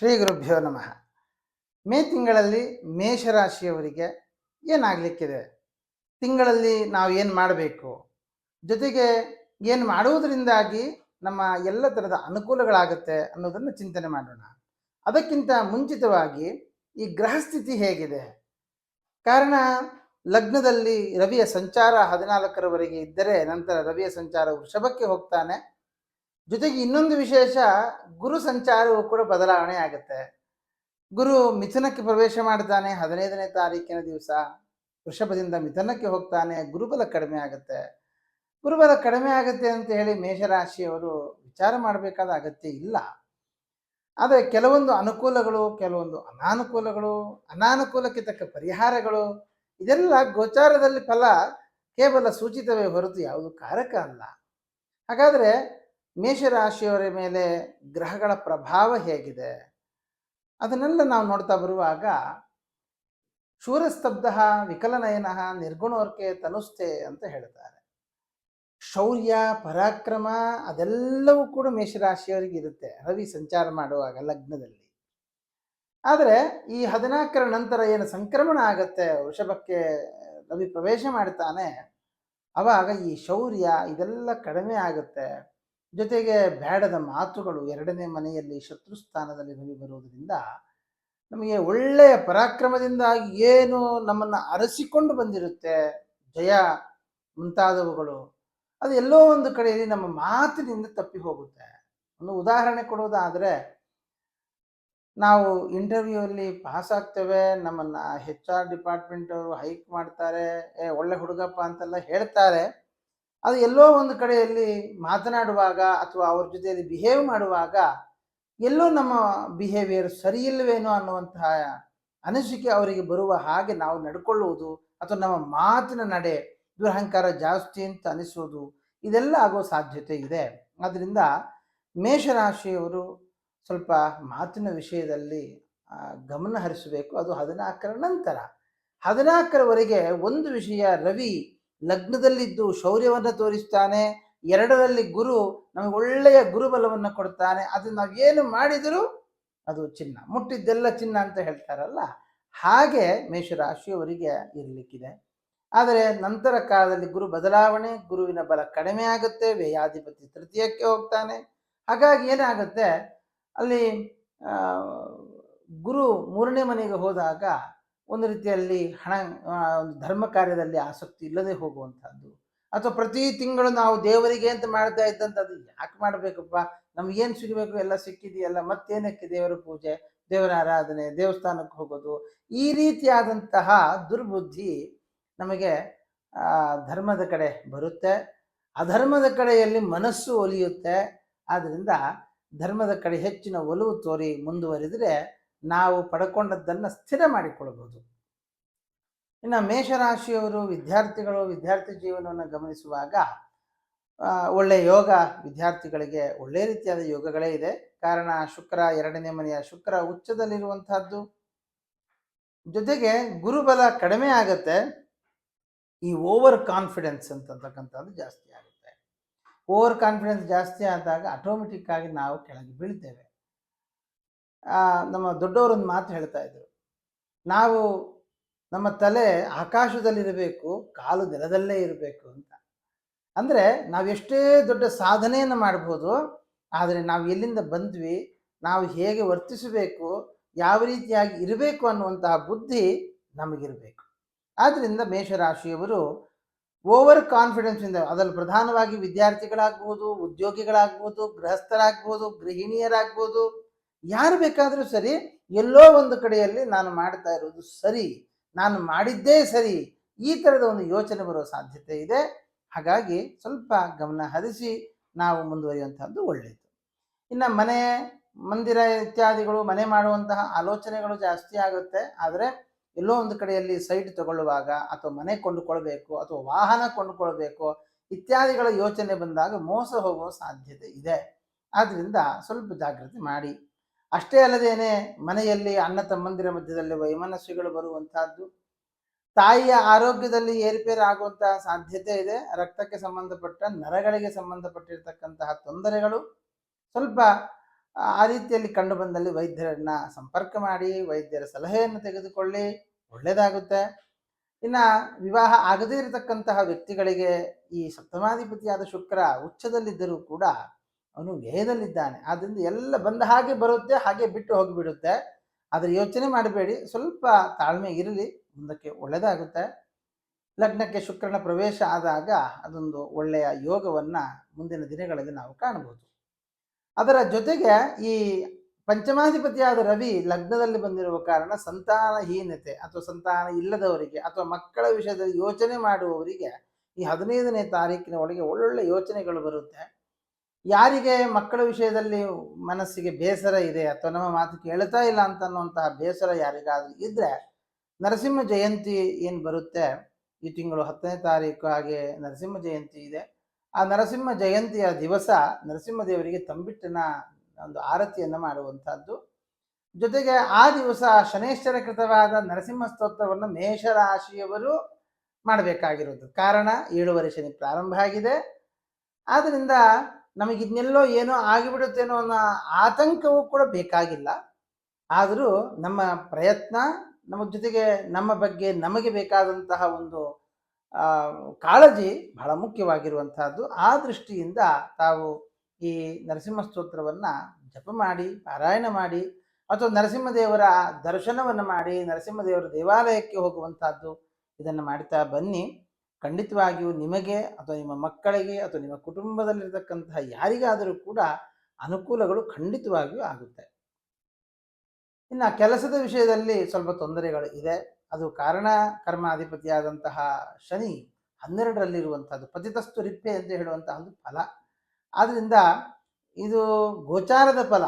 ಶ್ರೀ ಗುರುಭ್ಯೋ ನಮಃ. ಮೇ ತಿಂಗಳಲ್ಲಿ ಮೇಷರಾಶಿಯವರಿಗೆ ಏನಾಗಲಿಕ್ಕಿದೆ, ತಿಂಗಳಲ್ಲಿ ನಾವು ಏನು ಮಾಡಬೇಕು, ಜೊತೆಗೆ ಏನು ಮಾಡುವುದರಿಂದಾಗಿ ನಮ್ಮ ಎಲ್ಲ ಥರದ ಅನುಕೂಲಗಳಾಗುತ್ತೆ ಅನ್ನೋದನ್ನು ಚಿಂತನೆ ಮಾಡೋಣ. ಅದಕ್ಕಿಂತ ಮುಂಚಿತವಾಗಿ ಈ ಗ್ರಹಸ್ಥಿತಿ ಹೇಗಿದೆ, ಕಾರಣ ಲಗ್ನದಲ್ಲಿ ರವಿಯ ಸಂಚಾರ 14ರವರೆಗೆ ಇದ್ದರೆ ನಂತರ ರವಿಯ ಸಂಚಾರ ವೃಷಭಕ್ಕೆ ಹೋಗ್ತಾನೆ. ಜೊತೆಗೆ ಇನ್ನೊಂದು ವಿಶೇಷ, ಗುರು ಸಂಚಾರವು ಕೂಡ ಬದಲಾವಣೆ ಆಗುತ್ತೆ. ಗುರು ಮಿಥುನಕ್ಕೆ ಪ್ರವೇಶ ಮಾಡ್ತಾನೆ 15ನೇ ತಾರೀಕಿನ ದಿವಸ, ವೃಷಭದಿಂದ ಮಿಥುನಕ್ಕೆ ಹೋಗ್ತಾನೆ. ಗುರುಬಲ ಕಡಿಮೆ ಆಗುತ್ತೆ. ಗುರುಬಲ ಕಡಿಮೆ ಆಗುತ್ತೆ ಅಂತ ಹೇಳಿ ಮೇಷರಾಶಿಯವರು ವಿಚಾರ ಮಾಡಬೇಕಾದ ಅಗತ್ಯ ಇಲ್ಲ. ಆದರೆ ಕೆಲವೊಂದು ಅನುಕೂಲಗಳು, ಕೆಲವೊಂದು ಅನಾನುಕೂಲಗಳು, ಅನಾನುಕೂಲಕ್ಕೆ ತಕ್ಕ ಪರಿಹಾರಗಳು, ಇದೆಲ್ಲ ಗೋಚಾರದಲ್ಲಿ ಫಲ ಕೇವಲ ಸೂಚಿತವೇ ಹೊರತು ಯಾವುದು ಕಾರಕ ಅಲ್ಲ. ಹಾಗಾದರೆ ಮೇಷರಾಶಿಯವರ ಮೇಲೆ ಗ್ರಹಗಳ ಪ್ರಭಾವ ಹೇಗಿದೆ ಅದನ್ನೆಲ್ಲ ನಾವು ನೋಡ್ತಾ ಬರುವಾಗ, ಶೂರಸ್ತಬ್ಧ ವಿಕಲನಯನ ನಿರ್ಗುಣೋರ್ಕೆ ತನುಸ್ತೆ ಅಂತ ಹೇಳ್ತಾರೆ. ಶೌರ್ಯ ಪರಾಕ್ರಮ ಅದೆಲ್ಲವೂ ಕೂಡ ಮೇಷರಾಶಿಯವರಿಗೆ ಇರುತ್ತೆ ರವಿ ಸಂಚಾರ ಮಾಡುವಾಗ ಲಗ್ನದಲ್ಲಿ. ಆದರೆ ಈ 14ರ ನಂತರ ಏನು ಸಂಕ್ರಮಣ ಆಗತ್ತೆ, ವೃಷಭಕ್ಕೆ ರವಿ ಪ್ರವೇಶ ಮಾಡ್ತಾನೆ, ಅವಾಗ ಈ ಶೌರ್ಯ ಇದೆಲ್ಲ ಕಡಿಮೆ ಆಗುತ್ತೆ. ಜೊತೆಗೆ ಬೇಡದ ಮಾತುಗಳು, 2ನೇ ಮನೆಯಲ್ಲಿ ಶತ್ರುಸ್ಥಾನದಲ್ಲಿ ರವಿ ಬರುವುದರಿಂದ ನಮಗೆ ಒಳ್ಳೆಯ ಪರಾಕ್ರಮದಿಂದಾಗಿ ಏನು ನಮ್ಮನ್ನು ಅರಸಿಕೊಂಡು ಬಂದಿರುತ್ತೆ ಜಯ ಮುಂತಾದವುಗಳು, ಅದು ಎಲ್ಲೋ ಒಂದು ಕಡೆಯಲ್ಲಿ ನಮ್ಮ ಮಾತಿನಿಂದ ತಪ್ಪಿ ಹೋಗುತ್ತೆ. ಒಂದು ಉದಾಹರಣೆ ಕೊಡುವುದಾದರೆ, ನಾವು ಇಂಟರ್ವ್ಯೂಲ್ಲಿ ಪಾಸ್ ಆಗ್ತೇವೆ, ನಮ್ಮನ್ನು HR ಡಿಪಾರ್ಟ್ಮೆಂಟ್ ಅವರು ಹೈಕ್ ಮಾಡ್ತಾರೆ, ಒಳ್ಳೆ ಹುಡುಗಪ್ಪ ಅಂತೆಲ್ಲ ಹೇಳ್ತಾರೆ. ಅದು ಎಲ್ಲೋ ಒಂದು ಕಡೆಯಲ್ಲಿ ಮಾತನಾಡುವಾಗ ಅಥವಾ ಅವ್ರ ಜೊತೆಯಲ್ಲಿ ಬಿಹೇವ್ ಮಾಡುವಾಗ ಎಲ್ಲೋ ನಮ್ಮ ಬಿಹೇವಿಯರ್ ಸರಿಯಿಲ್ಲವೇನೋ ಅನ್ನುವಂತಹ ಅನಿಸಿಕೆ ಅವರಿಗೆ ಬರುವ ಹಾಗೆ ನಾವು ನಡ್ಕೊಳ್ಳುವುದು, ಅಥವಾ ನಮ್ಮ ಮಾತಿನ ನಡೆ ದುರಹಂಕಾರ ಜಾಸ್ತಿ ಅಂತ ಅನಿಸೋದು, ಇದೆಲ್ಲ ಆಗೋ ಸಾಧ್ಯತೆ ಇದೆ. ಆದ್ದರಿಂದ ಮೇಷರಾಶಿಯವರು ಸ್ವಲ್ಪ ಮಾತಿನ ವಿಷಯದಲ್ಲಿ ಗಮನ ಹರಿಸಬೇಕು. ಅದು 14ರ ನಂತರ. 14ರವರೆಗೆ ಒಂದು ವಿಷಯ, ರವಿ ಲಗ್ನದಲ್ಲಿದ್ದು ಶೌರ್ಯವನ್ನು ತೋರಿಸ್ತಾನೆ, 2ರಲ್ಲಿ ಗುರು ನಮಗೆ ಒಳ್ಳೆಯ ಗುರುಬಲವನ್ನು ಕೊಡ್ತಾನೆ. ಅದನ್ನು ನಾವು ಏನು ಮಾಡಿದರೂ ಅದು ಚಿನ್ನ, ಮುಟ್ಟಿದ್ದೆಲ್ಲ ಚಿನ್ನ ಅಂತ ಹೇಳ್ತಾರಲ್ಲ, ಹಾಗೆ ಮೇಷರಾಶಿಯವರಿಗೆ ಇರಲಿಕ್ಕಿದೆ. ಆದರೆ ನಂತರ ಕಾಲದಲ್ಲಿ ಗುರು ಬದಲಾವಣೆ, ಗುರುವಿನ ಬಲ ಕಡಿಮೆ ಆಗುತ್ತೆ, ವ್ಯಯಾಧಿಪತಿ ತೃತೀಯಕ್ಕೆ ಹೋಗ್ತಾನೆ. ಹಾಗಾಗಿ ಏನಾಗುತ್ತೆ, ಅಲ್ಲಿ ಗುರು 3ನೇ ಮನೆಗೆ ಹೋದಾಗ ಒಂದು ರೀತಿಯಲ್ಲಿ ಒಂದು ಧರ್ಮ ಕಾರ್ಯದಲ್ಲಿ ಆಸಕ್ತಿ ಇಲ್ಲದೆ ಹೋಗುವಂಥದ್ದು, ಅಥವಾ ಪ್ರತಿ ತಿಂಗಳು ನಾವು ದೇವರಿಗೆ ಅಂತ ಮಾಡ್ತಾ ಇದ್ದಂಥದ್ದು ಯಾಕೆ ಮಾಡಬೇಕಪ್ಪ, ನಮಗೇನು ಸಿಗಬೇಕು ಎಲ್ಲ ಸಿಕ್ಕಿದೆಯಲ್ಲ, ಮತ್ತೇನಕ್ಕೆ ದೇವರ ಪೂಜೆ, ದೇವರ ಆರಾಧನೆ, ದೇವಸ್ಥಾನಕ್ಕೆ ಹೋಗೋದು, ಈ ರೀತಿಯಾದಂತಹ ದುರ್ಬುದ್ಧಿ ನಮಗೆ ಧರ್ಮದ ಕಡೆ ಬರುತ್ತೆ. ಅಧರ್ಮದ ಕಡೆಯಲ್ಲಿ ಮನಸ್ಸು ಒಲಿಯುತ್ತೆ. ಆದ್ದರಿಂದ ಧರ್ಮದ ಕಡೆ ಹೆಚ್ಚಿನ ಒಲವು ತೋರಿ ಮುಂದುವರಿದರೆ ನಾವು ಪಡ್ಕೊಂಡದ್ದನ್ನು ಸ್ಥಿರ ಮಾಡಿಕೊಳ್ಬೋದು. ಇನ್ನು ಮೇಷರಾಶಿಯವರು ವಿದ್ಯಾರ್ಥಿಗಳು ವಿದ್ಯಾರ್ಥಿ ಜೀವನವನ್ನು ಗಮನಿಸುವಾಗ ಒಳ್ಳೆಯ ಯೋಗ, ವಿದ್ಯಾರ್ಥಿಗಳಿಗೆ ಒಳ್ಳೆಯ ರೀತಿಯಾದ ಯೋಗಗಳೇ ಇದೆ. ಕಾರಣ ಶುಕ್ರ 2ನೇ ಮನೆಯ ಶುಕ್ರ ಉಚ್ಚದಲ್ಲಿರುವಂತಹದ್ದು, ಜೊತೆಗೆ ಗುರುಬಲ ಕಡಿಮೆ ಆಗುತ್ತೆ. ಈ ಓವರ್ ಕಾನ್ಫಿಡೆನ್ಸ್ ಅಂತಕ್ಕಂಥದ್ದು ಜಾಸ್ತಿ ಆಗುತ್ತೆ. ಓವರ್ ಕಾನ್ಫಿಡೆನ್ಸ್ ಜಾಸ್ತಿ ಆದಾಗ ಆಟೋಮೆಟಿಕ್ ಆಗಿ ನಾವು ಕೆಳಗೆ ಬೀಳ್ತೇವೆ. ನಮ್ಮ ದೊಡ್ಡವರೊಂದು ಮಾತು ಹೇಳ್ತಾ ಇದ್ರು, ನಾವು ನಮ್ಮ ತಲೆ ಆಕಾಶದಲ್ಲಿರಬೇಕು, ಕಾಲು ನೆಲದಲ್ಲೇ ಇರಬೇಕು ಅಂತ. ಅಂದರೆ ನಾವೆಷ್ಟೇ ದೊಡ್ಡ ಸಾಧನೆಯನ್ನು ಮಾಡ್ಬೋದು, ಆದರೆ ನಾವು ಎಲ್ಲಿಂದ ಬಂದ್ವಿ, ನಾವು ಹೇಗೆ ವರ್ತಿಸಬೇಕು, ಯಾವ ರೀತಿಯಾಗಿ ಇರಬೇಕು ಅನ್ನುವಂತಹ ಬುದ್ಧಿ ನಮಗಿರಬೇಕು. ಆದ್ದರಿಂದ ಮೇಷರಾಶಿಯವರು ಓವರ್ ಕಾನ್ಫಿಡೆನ್ಸಿಂದ, ಅದರಲ್ಲಿ ಪ್ರಧಾನವಾಗಿ ವಿದ್ಯಾರ್ಥಿಗಳಾಗ್ಬೋದು, ಉದ್ಯೋಗಿಗಳಾಗ್ಬೋದು, ಗೃಹಸ್ಥರಾಗ್ಬೋದು, ಗೃಹಿಣಿಯರಾಗ್ಬೋದು, ಯಾರು ಬೇಕಾದರೂ ಸರಿ, ಎಲ್ಲೋ ಒಂದು ಕಡೆಯಲ್ಲಿ ನಾನು ಮಾಡ್ತಾ ಇರೋದು ಸರಿ, ನಾನು ಮಾಡಿದ್ದೇ ಸರಿ, ಈ ಥರದ ಒಂದು ಯೋಚನೆ ಬರೋ ಸಾಧ್ಯತೆ ಇದೆ. ಹಾಗಾಗಿ ಸ್ವಲ್ಪ ಗಮನ ಹರಿಸಿ ನಾವು ಮುಂದುವರಿಯುವಂಥದ್ದು ಒಳ್ಳೆಯದು. ಇನ್ನು ಮನೆ ಮಂದಿರ ಇತ್ಯಾದಿಗಳು, ಮನೆ ಮಾಡುವಂತಹ ಆಲೋಚನೆಗಳು ಜಾಸ್ತಿ ಆಗುತ್ತೆ. ಆದರೆ ಎಲ್ಲೋ ಒಂದು ಕಡೆಯಲ್ಲಿ ಸೈಟ್ ತಗೊಳ್ಳುವಾಗ, ಅಥವಾ ಮನೆ ಕೊಂಡುಕೊಳ್ಬೇಕು, ಅಥವಾ ವಾಹನ ಕೊಂಡುಕೊಳ್ಬೇಕು ಇತ್ಯಾದಿಗಳ ಯೋಚನೆ ಬಂದಾಗ ಮೋಸ ಹೋಗುವ ಸಾಧ್ಯತೆ ಇದೆ. ಆದ್ದರಿಂದ ಸ್ವಲ್ಪ ಜಾಗೃತಿ ಮಾಡಿ. ಅಷ್ಟೇ ಅಲ್ಲದೇನೆ ಮನೆಯಲ್ಲಿ ಅಣ್ಣ ತಮ್ಮಂದಿರ ಮಧ್ಯದಲ್ಲಿ ವೈಮನಸ್ಸುಗಳು ಬರುವಂತಹದ್ದು, ತಾಯಿಯ ಆರೋಗ್ಯದಲ್ಲಿ ಏರುಪೇರು ಆಗುವಂತಹ ಸಾಧ್ಯತೆ ಇದೆ. ರಕ್ತಕ್ಕೆ ಸಂಬಂಧಪಟ್ಟ ನರಗಳಿಗೆ ಸಂಬಂಧಪಟ್ಟಿರ್ತಕ್ಕಂತಹ ತೊಂದರೆಗಳು, ಸ್ವಲ್ಪ ಆ ರೀತಿಯಲ್ಲಿ ಕಂಡು ಬಂದಲ್ಲಿ ವೈದ್ಯರನ್ನ ಸಂಪರ್ಕ ಮಾಡಿ ವೈದ್ಯರ ಸಲಹೆಯನ್ನು ತೆಗೆದುಕೊಳ್ಳಿ, ಒಳ್ಳೆಯದಾಗುತ್ತೆ. ಇನ್ನು ವಿವಾಹ ಆಗದೇ ಇರತಕ್ಕಂತಹ ವ್ಯಕ್ತಿಗಳಿಗೆ ಈ ಸಪ್ತಮಾಧಿಪತಿಯಾದ ಶುಕ್ರ ಉಚ್ಚದಲ್ಲಿದ್ದರೂ ಕೂಡ ಅವನು ವ್ಯಯದಲ್ಲಿದ್ದಾನೆ. ಆದ್ದರಿಂದ ಎಲ್ಲ ಬಂದ ಹಾಗೆ ಬರುತ್ತೆ, ಹಾಗೆ ಬಿಟ್ಟು ಹೋಗಿಬಿಡುತ್ತೆ. ಆದರೆ ಯೋಚನೆ ಮಾಡಬೇಡಿ, ಸ್ವಲ್ಪ ತಾಳ್ಮೆ ಇರಲಿ, ಮುಂದಕ್ಕೆ ಒಳ್ಳೆಯದಾಗುತ್ತೆ. ಲಗ್ನಕ್ಕೆ ಶುಕ್ರನ ಪ್ರವೇಶ ಆದಾಗ ಅದೊಂದು ಒಳ್ಳೆಯ ಯೋಗವನ್ನು ಮುಂದಿನ ದಿನಗಳಲ್ಲಿ ನಾವು ಕಾಣಬಹುದು. ಅದರ ಜೊತೆಗೆ ಈ ಪಂಚಮಾಧಿಪತಿಯಾದ ರವಿ ಲಗ್ನದಲ್ಲಿ ಬಂದಿರುವ ಕಾರಣ ಸಂತಾನಹೀನತೆ ಅಥವಾ ಸಂತಾನ ಇಲ್ಲದವರಿಗೆ ಅಥವಾ ಮಕ್ಕಳ ವಿಷಯದಲ್ಲಿ ಯೋಚನೆ ಮಾಡುವವರಿಗೆ ಈ 15ನೇ ತಾರೀಕಿನ ಒಳಗೆ ಒಳ್ಳೊಳ್ಳೆ ಯೋಚನೆಗಳು ಬರುತ್ತೆ. ಯಾರಿಗೆ ಮಕ್ಕಳ ವಿಷಯದಲ್ಲಿ ಮನಸ್ಸಿಗೆ ಬೇಸರ ಇದೆ ಅಥವಾ ನಮ್ಮ ಮಾತು ಕೇಳ್ತಾ ಇಲ್ಲ ಅಂತ ಅನ್ನುವಂತಹ ಬೇಸರ ಯಾರಿಗಾದ್ರೂ ಇದ್ರೆ, ನರಸಿಂಹ ಜಯಂತಿ ಏನು ಬರುತ್ತೆ ಈ ತಿಂಗಳು 10ನೇ ತಾರೀಕು, ಹಾಗೆ ನರಸಿಂಹ ಜಯಂತಿ ಇದೆ. ಆ ನರಸಿಂಹ ಜಯಂತಿಯ ದಿವಸ ನರಸಿಂಹದೇವರಿಗೆ ತಂಬಿಟ್ಟಿನ ಒಂದು ಆರತಿಯನ್ನು ಮಾಡುವಂತಹದ್ದು. ಜೊತೆಗೆ ಆ ದಿವಸ ಶನೈಶ್ಚರ ಕೃತವಾದ ನರಸಿಂಹ ಸ್ತೋತ್ರವನ್ನು ಮೇಷರಾಶಿಯವರು ಮಾಡಬೇಕಾಗಿರೋದು. ಕಾರಣ 7ನೇ ಶನಿ ಪ್ರಾರಂಭ ಆಗಿದೆ. ಆದ್ದರಿಂದ ನಮಗಿದ್ನೆಲ್ಲೋ ಏನೋ ಆಗಿಬಿಡುತ್ತೇನೋ ಅನ್ನೋ ಆತಂಕವೂ ಕೂಡ ಬೇಕಾಗಿಲ್ಲ. ಆದರೂ ನಮ್ಮ ಪ್ರಯತ್ನ, ನಮ್ಮ ಜೊತೆಗೆ ನಮ್ಮ ಬಗ್ಗೆ ನಮಗೆ ಬೇಕಾದಂತಹ ಒಂದು ಕಾಳಜಿ ಬಹಳ ಮುಖ್ಯವಾಗಿರುವಂತಹದ್ದು. ಆ ದೃಷ್ಟಿಯಿಂದ ತಾವು ಈ ನರಸಿಂಹ ಸ್ತೋತ್ರವನ್ನು ಜಪ ಮಾಡಿ, ಪಾರಾಯಣ ಮಾಡಿ, ಅಥವಾ ನರಸಿಂಹದೇವರ ದರ್ಶನವನ್ನು ಮಾಡಿ, ನರಸಿಂಹದೇವರ ದೇವಾಲಯಕ್ಕೆ ಹೋಗುವಂತಹದ್ದು, ಇದನ್ನು ಮಾಡ್ತಾ ಬನ್ನಿ. ಖಂಡಿತವಾಗಿಯೂ ನಿಮಗೆ ಅಥವಾ ನಿಮ್ಮ ಮಕ್ಕಳಿಗೆ ಅಥವಾ ನಿಮ್ಮ ಕುಟುಂಬದಲ್ಲಿರತಕ್ಕಂತಹ ಯಾರಿಗಾದರೂ ಕೂಡ ಅನುಕೂಲಗಳು ಖಂಡಿತವಾಗಿಯೂ ಆಗುತ್ತೆ. ಇನ್ನು ಕೆಲಸದ ವಿಷಯದಲ್ಲಿ ಸ್ವಲ್ಪ ತೊಂದರೆಗಳು ಇದೆ. ಅದು ಕಾರಣ ಕರ್ಮಾಧಿಪತಿಯಾದಂತಹ ಶನಿ 12ರಲ್ಲಿರುವಂಥದ್ದು ಪತಿತಸ್ತು ರಿಪ್ಪೆ ಅಂತ ಹೇಳುವಂತಹ ಒಂದು ಫಲ. ಆದ್ದರಿಂದ ಇದು ಗೋಚಾರದ ಫಲ.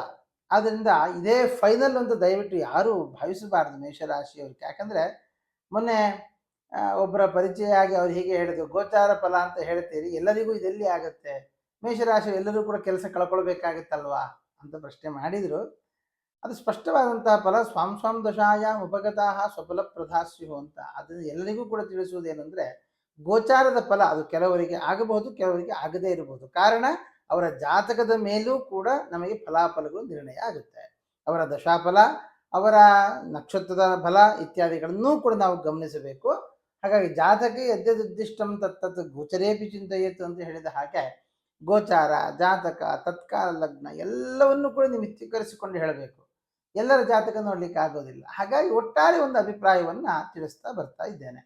ಆದ್ದರಿಂದ ಇದೇ ಫೈನಲ್ ಅಂತ ದಯವಿಟ್ಟು ಯಾರೂ ಭಾವಿಸಬಾರದು ಮೇಷರಾಶಿಯವ್ರಿಗೆ. ಯಾಕಂದರೆ ಮೊನ್ನೆ ಒಬ್ಬರ ಪರಿಚಯ ಆಗಿ ಅವ್ರು ಹೀಗೆ ಹೇಳಿದ್ರು, ಗೋಚಾರ ಫಲ ಅಂತ ಹೇಳ್ತೀರಿ, ಎಲ್ಲರಿಗೂ ಇದೆಲ್ಲಿ ಆಗುತ್ತೆ, ಮೇಷರಾಶಿ ಎಲ್ಲರೂ ಕೂಡ ಕೆಲಸ ಕಳ್ಕೊಳ್ಬೇಕಾಗತ್ತಲ್ವಾ ಅಂತ ಪ್ರಶ್ನೆ ಮಾಡಿದರು. ಅದು ಸ್ಪಷ್ಟವಾದಂತಹ ಫಲ. ಸ್ವಾಂ ಸ್ವಾಂ ದಶಾಯಾಮ್ ಉಪಗತಾಃ ಸ್ವಫಲ ಪ್ರಧಾಸ್ಯು ಅಂತ. ಅದನ್ನು ಎಲ್ಲರಿಗೂ ಕೂಡ ತಿಳಿಸುವುದೇನೆಂದರೆ, ಗೋಚಾರದ ಫಲ ಅದು ಕೆಲವರಿಗೆ ಆಗಬಹುದು, ಕೆಲವರಿಗೆ ಆಗದೇ ಇರಬಹುದು. ಕಾರಣ ಅವರ ಜಾತಕದ ಮೇಲೂ ಕೂಡ ನಮಗೆ ಫಲಾಫಲಗಳು ನಿರ್ಣಯ ಆಗುತ್ತೆ. ಅವರ ದಶಾಫಲ, ಅವರ ನಕ್ಷತ್ರದ ಫಲ ಇತ್ಯಾದಿಗಳನ್ನೂ ಕೂಡ ನಾವು ಗಮನಿಸಬೇಕು. ಹಾಗಾಗಿ ಜಾತಕ ಯದ್ಯದುದ್ದಿಷ್ಟಂ ತತ್ತತ್ ಗೋಚರೇಪಿ ಚಿಂತೆಯೇತು ಅಂತ ಹೇಳಿದ ಹಾಗೆ, ಗೋಚಾರ, ಜಾತಕ, ತತ್ಕಾಲ ಲಗ್ನ ಎಲ್ಲವನ್ನೂ ಕೂಡ ನೀವು ಮಿತ್ತೀಕರಿಸಿಕೊಂಡು ಹೇಳಬೇಕು. ಎಲ್ಲರ ಜಾತಕ ನೋಡ್ಲಿಕ್ಕೆ ಆಗೋದಿಲ್ಲ. ಹಾಗಾಗಿ ಒಟ್ಟಾರೆ ಒಂದು ಅಭಿಪ್ರಾಯವನ್ನು ತಿಳಿಸ್ತಾ ಬರ್ತಾ ಇದ್ದೇನೆ.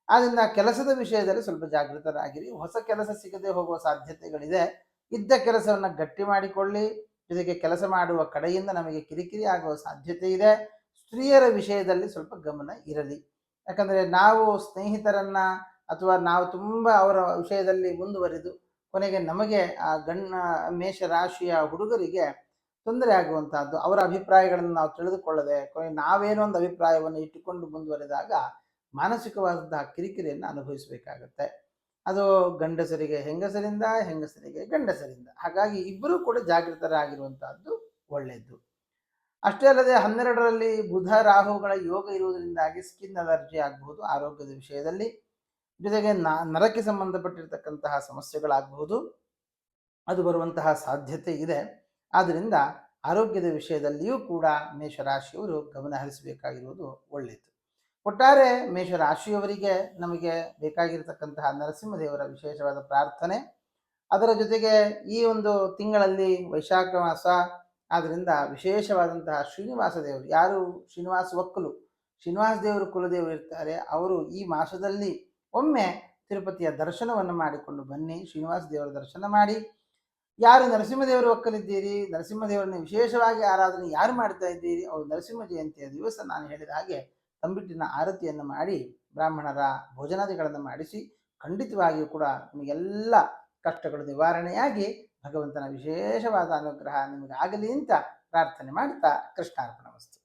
ಆದ್ದರಿಂದ ಕೆಲಸದ ವಿಷಯದಲ್ಲಿ ಸ್ವಲ್ಪ ಜಾಗೃತರಾಗಿರಿ. ಹೊಸ ಕೆಲಸ ಸಿಗದೆ ಹೋಗುವ ಸಾಧ್ಯತೆಗಳಿದೆ. ಇದ್ದ ಕೆಲಸವನ್ನು ಗಟ್ಟಿ ಮಾಡಿಕೊಳ್ಳಿ. ಜೊತೆಗೆ ಕೆಲಸ ಮಾಡುವ ಕಡೆಯಿಂದ ನಮಗೆ ಕಿರಿಕಿರಿ ಆಗುವ ಸಾಧ್ಯತೆ ಇದೆ. ಸ್ತ್ರೀಯರ ವಿಷಯದಲ್ಲಿ ಸ್ವಲ್ಪ ಗಮನ ಇರಲಿ. ಯಾಕಂದರೆ ನಾವು ಸ್ನೇಹಿತರನ್ನ ಅಥವಾ ನಾವು ತುಂಬ ಅವರ ವಿಷಯದಲ್ಲಿ ಮುಂದುವರಿದು ಕೊನೆಗೆ ನಮಗೆ ಆ ಮೇಷರಾಶಿಯ ಹುಡುಗರಿಗೆ ತೊಂದರೆ ಆಗುವಂತಹದ್ದು, ಅವರ ಅಭಿಪ್ರಾಯಗಳನ್ನು ನಾವು ತಿಳಿದುಕೊಳ್ಳದೆ ಕೊನೆಗೆ ನಾವೇನೋ ಒಂದು ಅಭಿಪ್ರಾಯವನ್ನು ಇಟ್ಟುಕೊಂಡು ಮುಂದುವರೆದಾಗ ಮಾನಸಿಕವಾದಂತಹ ಕಿರಿಕಿರಿಯನ್ನು ಅನುಭವಿಸಬೇಕಾಗತ್ತೆ. ಅದು ಗಂಡಸರಿಗೆ ಹೆಂಗಸರಿಂದ, ಹೆಂಗಸರಿಗೆ ಗಂಡಸರಿಂದ. ಹಾಗಾಗಿ ಇಬ್ಬರೂ ಕೂಡ ಜಾಗೃತರಾಗಿರುವಂತಹದ್ದು ಒಳ್ಳೆಯದು. ಅಷ್ಟೇ ಅಲ್ಲದೆ 12ರಲ್ಲಿ ಬುಧ ರಾಹುಗಳ ಯೋಗ ಇರುವುದರಿಂದಾಗಿ ಸ್ಕಿನ್ ಅಲರ್ಜಿ ಆಗಬಹುದು ಆರೋಗ್ಯದ ವಿಷಯದಲ್ಲಿ. ಜೊತೆಗೆ ನರಕ್ಕೆ ಸಂಬಂಧಪಟ್ಟಿರ್ತಕ್ಕಂತಹ ಸಮಸ್ಯೆಗಳಾಗಬಹುದು, ಅದು ಬರುವಂತಹ ಸಾಧ್ಯತೆ ಇದೆ. ಆದ್ದರಿಂದ ಆರೋಗ್ಯದ ವಿಷಯದಲ್ಲಿಯೂ ಕೂಡ ಮೇಷರಾಶಿಯವರು ಗಮನ ಹರಿಸಬೇಕಾಗಿರುವುದು ಒಳ್ಳೆಯದು. ಒಟ್ಟಾರೆ ಮೇಷರಾಶಿಯವರಿಗೆ ನಮಗೆ ಬೇಕಾಗಿರತಕ್ಕಂತಹ ನರಸಿಂಹದೇವರ ವಿಶೇಷವಾದ ಪ್ರಾರ್ಥನೆ, ಅದರ ಜೊತೆಗೆ ಈ ಒಂದು ತಿಂಗಳಲ್ಲಿ ವೈಶಾಖ ಮಾಸ ಆದ್ದರಿಂದ ವಿಶೇಷವಾದಂತಹ ಶ್ರೀನಿವಾಸ ದೇವರು, ಯಾರು ಶ್ರೀನಿವಾಸ ಒಕ್ಕಲು ಶ್ರೀನಿವಾಸ ದೇವರು ಕುಲದೇವರು ಇರ್ತಾರೆ, ಅವರು ಈ ಮಾಸದಲ್ಲಿ ಒಮ್ಮೆ ತಿರುಪತಿಯ ದರ್ಶನವನ್ನು ಮಾಡಿಕೊಂಡು ಬನ್ನಿ. ಶ್ರೀನಿವಾಸ ದೇವರ ದರ್ಶನ ಮಾಡಿ. ಯಾರು ನರಸಿಂಹದೇವರು ಒಕ್ಕಲಿದ್ದೀರಿ, ನರಸಿಂಹದೇವರನ್ನು ವಿಶೇಷವಾಗಿ ಆರಾಧನೆ ಯಾರು ಮಾಡ್ತಾ ಇದ್ದೀರಿ, ಅವರು ನರಸಿಂಹ ಜಯಂತಿಯ ದಿವಸ ನಾನು ಹೇಳಿದ ಹಾಗೆ ತಂಬಿಟ್ಟಿನ ಆರತಿಯನ್ನು ಮಾಡಿ ಬ್ರಾಹ್ಮಣರ ಭೋಜನಾದಿಗಳನ್ನು ಮಾಡಿಸಿ ಖಂಡಿತವಾಗಿಯೂ ಕೂಡ ನಿಮಗೆಲ್ಲ ಕಷ್ಟಗಳು ನಿವಾರಣೆಯಾಗಿ ಭಗವಂತನ ವಿಶೇಷವಾದ ಅನುಗ್ರಹ ನಿಮಗಾಗಲಿ ಅಂತ ಪ್ರಾರ್ಥನೆ ಮಾಡ್ತಾ ಕೃಷ್ಣಾರ್ಪಣಮಸ್ತು.